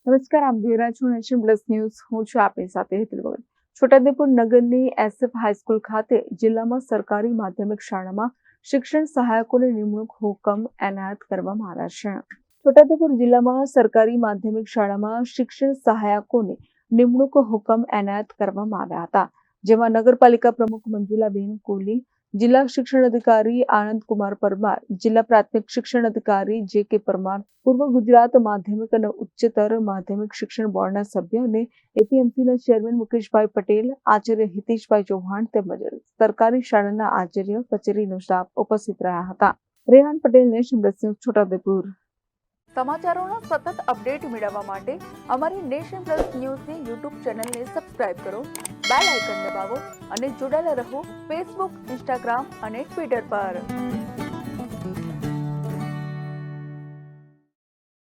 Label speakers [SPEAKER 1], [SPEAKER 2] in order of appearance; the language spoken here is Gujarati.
[SPEAKER 1] નમસ્કાર, આપ જોઈ રહ્યા છો નેશન પ્લસ ન્યૂઝ. હું છું આપની સાથે હેતલ ભગત. છોટાઉદેપુર નગરની SF હાઈસ્કૂલ ખાતે જિલ્લામાં સરકારી માધ્યમિક શાળામાં શિક્ષણ સહાયકોની નિમણૂક હુકમ એનાયત કરવામાં આવ્યા છે. છોટાઉદેપુર જિલ્લામાં સરકારી માધ્યમિક શાળામાં શિક્ષણ સહાયકોની નિમણૂક હુકમ એનાયત કરવામાં આવ્યા હતા, જેમાં નગરપાલિકા પ્રમુખ મંજુલાબેન કોહલી, જિલ્લા શિક્ષણ અધિકારી આનંદકુમાર પરમાર, જિલ્લા પ્રાથમિક શિક્ષણ અધિકારી JK પરમાર, પૂર્વ ગુજરાત માધ્યમિક અને ઉચ્ચતર માધ્યમિક શિક્ષણ બોર્ડના સભ્ય અને APMCના ચેરમેન મુકેશભાઈ પટેલ, આચાર્ય હિતેશભાઈ ચૌહાણ તેમજ સરકારી શાળાના આચાર્ય, કચેરીનો સ્ટાફ ઉપસ્થિત રહ્યા હતા. Rehan Patel, nation plus news, Chhota Udaipur. સમાચારોના સતત અપડેટ મેળવવા માટે અમારી નેશન પ્લસ ન્યૂઝની YouTube ચેનલને સબસ્ક્રાઇબ કરો, બેલ આઇકન દબાવો અને જોડાયેલા રહો Facebook, Instagram અને Twitter પર.